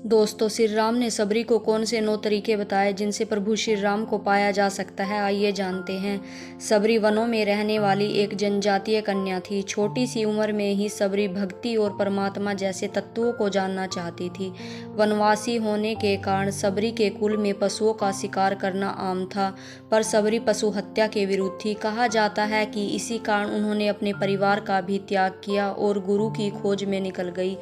दोस्तों, श्री राम ने सबरी को कौन से 9 तरीके बताए जिनसे प्रभु श्री राम को पाया जा सकता है, आइए जानते हैं। सबरी वनों में रहने वाली एक जनजातीय कन्या थी। छोटी सी उम्र में ही सबरी भक्ति और परमात्मा जैसे तत्वों को जानना चाहती थी। वनवासी होने के कारण सबरी के कुल में पशुओं का शिकार करना आम था, पर सबरी पशु हत्या के विरुद्ध थी। कहा जाता है कि इसी कारण उन्होंने अपने परिवार का भी त्याग किया और गुरु की खोज में निकल गई।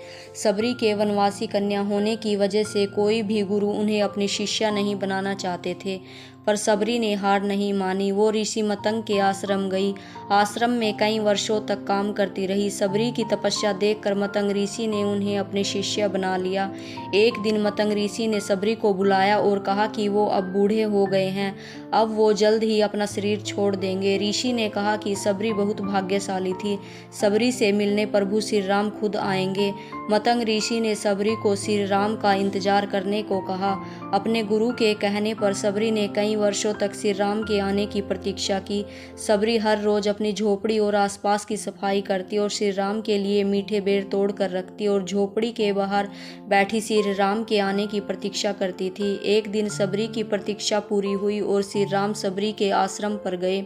सबरी के वनवासी कन्या होने की वजह से कोई भी गुरु उन्हें अपनी शिष्या नहीं बनाना चाहते थे, पर सबरी ने हार नहीं मानी। वो ऋषि मतंग के आश्रम गई। आश्रम में कई वर्षों तक काम करती रही। सबरी की तपस्या देखकर मतंग ऋषि ने उन्हें अपनी शिष्या बना लिया। एक दिन मतंग ऋषि ने सबरी को बुलाया और कहा कि वो अब बूढ़े हो गए हैं, अब वो जल्द ही अपना शरीर छोड़ देंगे। ऋषि ने कहा कि सबरी बहुत भाग्यशाली थी, सबरी से मिलने प्रभु श्री राम खुद आएंगे। मतंग ऋषि ने सबरी को श्री राम का इंतजार करने को कहा। अपने गुरु के कहने पर सबरी ने कई वर्षों तक श्री राम के आने की प्रतीक्षा की। सबरी हर रोज अपनी झोपड़ी और आसपास की सफाई करती और श्री राम के लिए मीठे बेर तोड़ कर रखती और झोपड़ी के बाहर बैठी श्री राम के आने की प्रतीक्षा करती थी। एक दिन सबरी की प्रतीक्षा पूरी हुई और श्री राम सबरी के आश्रम पर गए।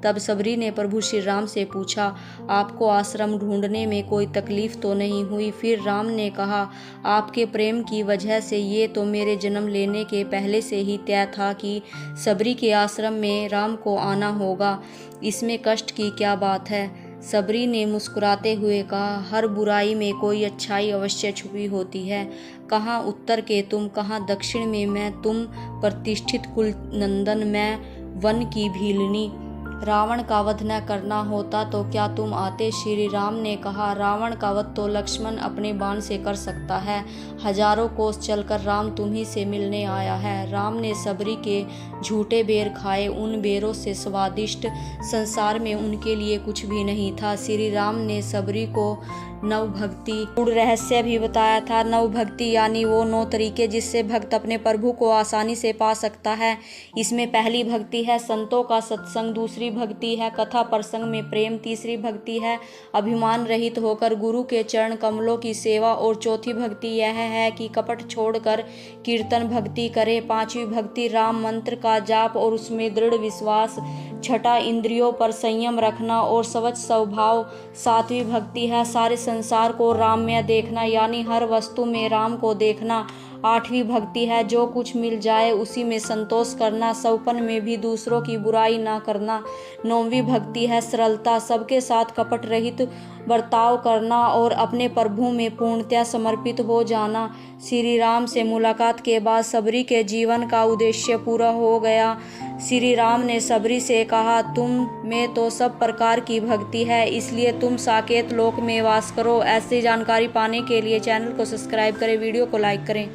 तब सबरी ने प्रभु श्री राम से पूछा, आपको आश्रम ढूंढने में कोई तकलीफ तो नहीं हुई? फिर राम ने कहा, आपके प्रेम की वजह से ये तो मेरे जन्म लेने के पहले से ही तय था कि सबरी के आश्रम में राम को आना होगा, इसमें कष्ट की क्या बात है? सबरी ने मुस्कुराते हुए कहा, हर बुराई में कोई अच्छाई अवश्य छुपी होती है। कहाँ उत्तर के तुम, कहाँ दक्षिण में मैं, तुम प्रतिष्ठित कुल नंदन, मैं वन की भीलनी। रावण का वध न करना होता तो क्या तुम आते? श्री राम ने कहा, रावण का वध तो लक्ष्मण अपने बाण से कर सकता है। हजारों कोस चलकर राम तुम्ही से मिलने आया है। राम ने सबरी के झूठे बेर खाए। उन बेरों से स्वादिष्ट संसार में उनके लिए कुछ भी नहीं था। श्री राम ने सबरी को नव भक्ति गूढ़ रहस्य भी बताया था। नव भक्ति यानी वो 9 तरीके जिससे भक्त अपने प्रभु को आसानी से पा सकता है। इसमें पहली भक्ति है संतों का सत्संग, दूसरी भक्ति है कथा प्रसंग में प्रेम, तीसरी भक्ति है अभिमान रहित होकर गुरु के चरण कमलों की सेवा और चौथी भक्ति यह है कि कपट छोड़कर कीर्तन भक्ति करे। पांचवी भक्ति राम मंत्र का जाप और उसमें दृढ़ विश्वास। छठा इंद्रियों पर संयम रखना और स्वच्छ स्वभाव। सातवीं भक्ति है सारे संसार को राममय देखना यानी हर वस्तु में राम को देखना। आठवीं भक्ति है जो कुछ मिल जाए उसी में संतोष करना, सौपन में भी दूसरों की बुराई ना करना। नौवीं भक्ति है सरलता, सबके साथ कपट रहित बर्ताव करना और अपने प्रभु में पूर्णतया समर्पित हो जाना। श्री राम से मुलाकात के बाद सबरी के जीवन का उद्देश्य पूरा हो गया। श्री राम ने सबरी से कहा, तुम में तो सब प्रकार की भक्ति है, इसलिए तुम साकेत लोक में वास करो। ऐसी जानकारी पाने के लिए चैनल को सब्सक्राइब करें, वीडियो को लाइक करें।